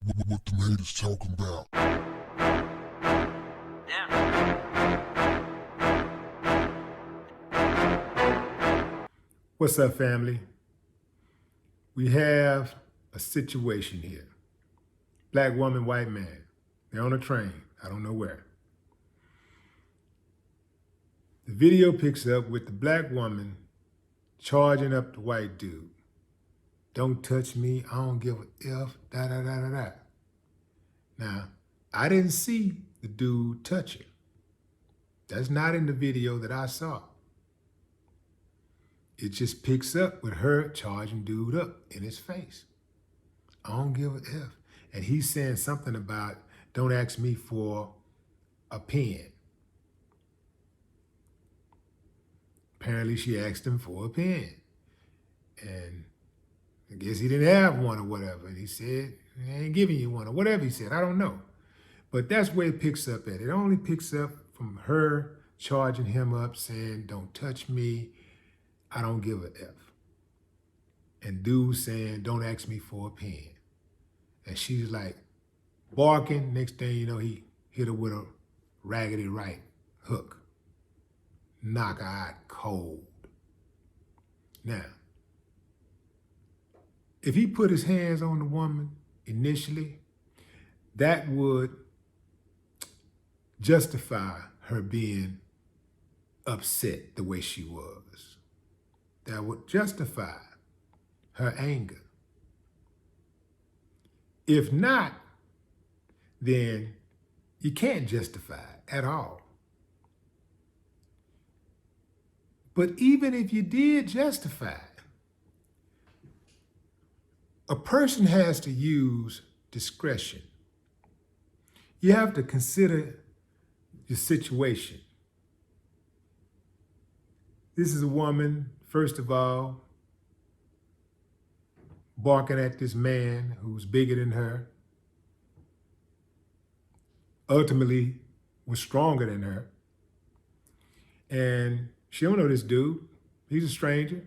What the haters talking about? What's up, family? We have a situation here. Black woman, white man. They're on a train. I don't know where. The video picks up with the black woman charging up the white dude. Don't touch me. I don't give a F. Da da da da da. Now, I didn't see the dude touch her. That's not in the video that I saw. It just picks up with her charging dude up in his face. I don't give a F. And he's saying something about, don't ask me for a pen. Apparently she asked him for a pen. And I guess he didn't have one or whatever. And he said, I ain't giving you one or whatever he said. I don't know. But that's where it picks up at. It only picks up from her charging him up saying, don't touch me. I don't give a F. And dude saying, don't ask me for a pen. And she's like barking. Next thing you know, he hit her with a raggedy right hook. Knock her out cold. Now, if he put his hands on the woman initially, that would justify her being upset the way she was. That would justify her anger. If not, then you can't justify it at all. But even if you did justify it, a person has to use discretion. You have to consider the situation. This is a woman, first of all, barking at this man who's bigger than her, ultimately was stronger than her. And she don't know this dude. He's a stranger.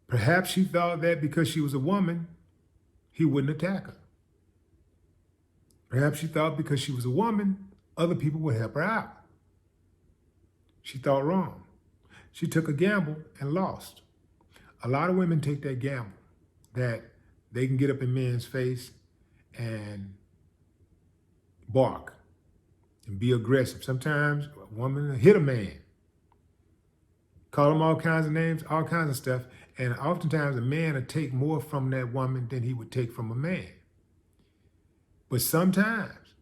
Perhaps she thought that because she was a woman, he wouldn't attack her. Perhaps she thought because she was a woman, other people would help her out. She thought wrong. She took a gamble and lost. A lot of women take that gamble that they can get up in men's face and bark and be aggressive. Sometimes a woman will hit a man, call him all kinds of names, all kinds of stuff, and oftentimes a man will take more from that woman than he would take from a man. But sometimes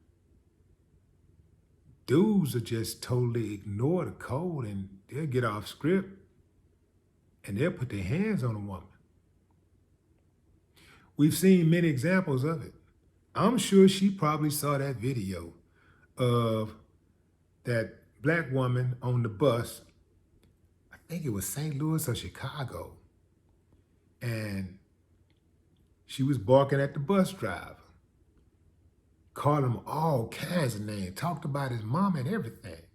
dudes will just totally ignore the code and they'll get off script and they'll put their hands on a woman. We've seen many examples of it. I'm sure she probably saw that video of that black woman on the bus. I think it was St. Louis or Chicago. And she was barking at the bus driver, called him all kinds of names, talked about his mom and everything.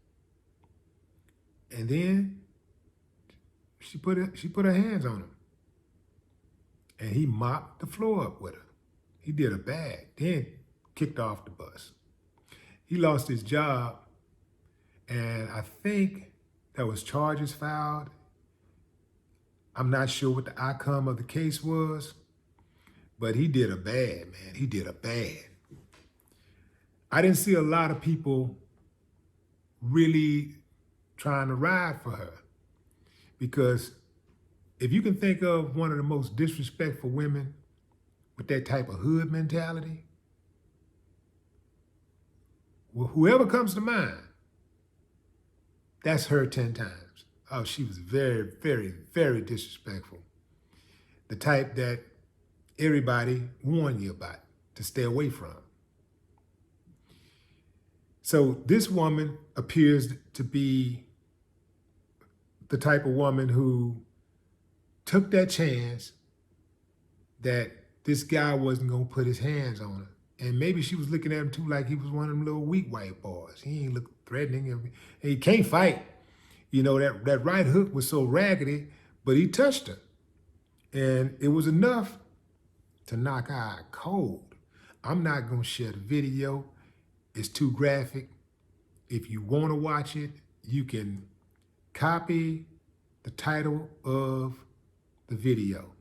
And then she put her hands on him. And he mopped the floor up with her. He did her bad, then kicked off the bus. He lost his job, and I think there was charges filed. I'm not sure what the outcome of the case was, but he did her bad, man. He did her bad. I didn't see a lot of people really trying to ride for her, because if you can think of one of the most disrespectful women with that type of hood mentality, well, whoever comes to mind, that's her 10 times. Oh, she was very, very, very disrespectful. The type that everybody warned you about to stay away from. So this woman appears to be the type of woman who took that chance that this guy wasn't gonna put his hands on her. And maybe she was looking at him too like he was one of them little weak white boys. He ain't look threatening, and he can't fight. You know, that right hook was so raggedy, but he touched her. And it was enough to knock her out cold. I'm not going to share the video. It's too graphic. If you want to watch it, you can copy the title of the video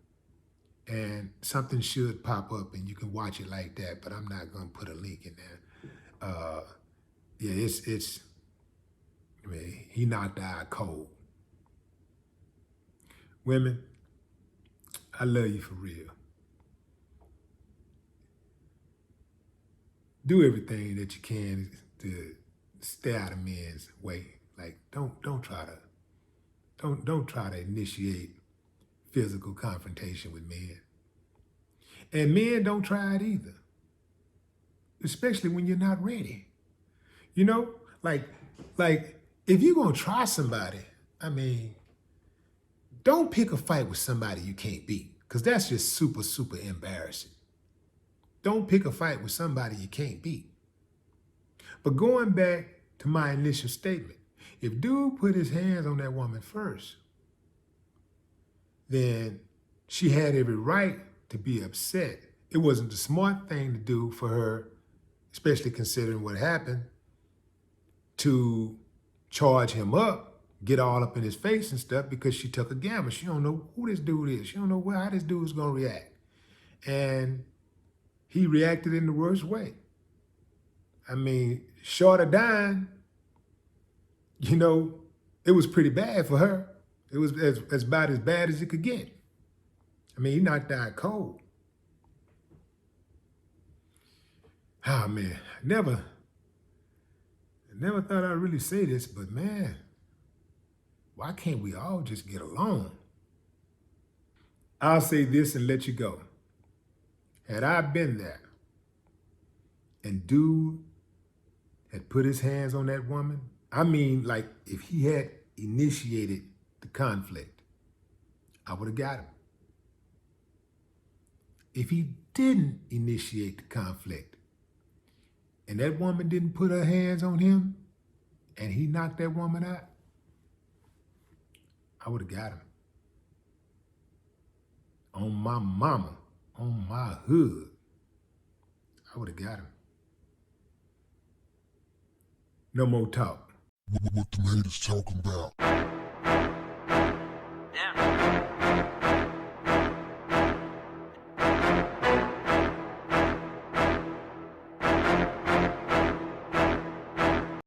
and something should pop up and you can watch it like that, but I'm not going to put a link in there. Yeah, I mean, he knocked out cold. Women, I love you for real. Do everything that you can to stay out of men's way. Like, don't try to initiate physical confrontation with men. And men don't try it either, especially when you're not ready. You know, like if you're gonna try somebody, I mean, don't pick a fight with somebody you can't beat, because that's just super, super embarrassing. Don't pick a fight with somebody you can't beat. But going back to my initial statement, if dude put his hands on that woman first, then she had every right to be upset. It wasn't the smart thing to do for her, especially considering what happened, to charge him up, get all up in his face and stuff, because she took a gamble. She don't know who this dude is. She don't know how this dude is gonna react. And he reacted in the worst way. I mean, short of dying, you know, it was pretty bad for her. It was about as bad as it could get. I mean, he knocked out cold. Ah, man, I never thought I'd really say this, but man, why can't we all just get along? I'll say this and let you go. Had I been there and dude had put his hands on that woman, I mean, like if he had initiated the conflict, I would have got him. If he didn't initiate the conflict and that woman didn't put her hands on him and he knocked that woman out, I would have got him. On my mama, on my hood, I would have got him. No more talk. What the haters talking about?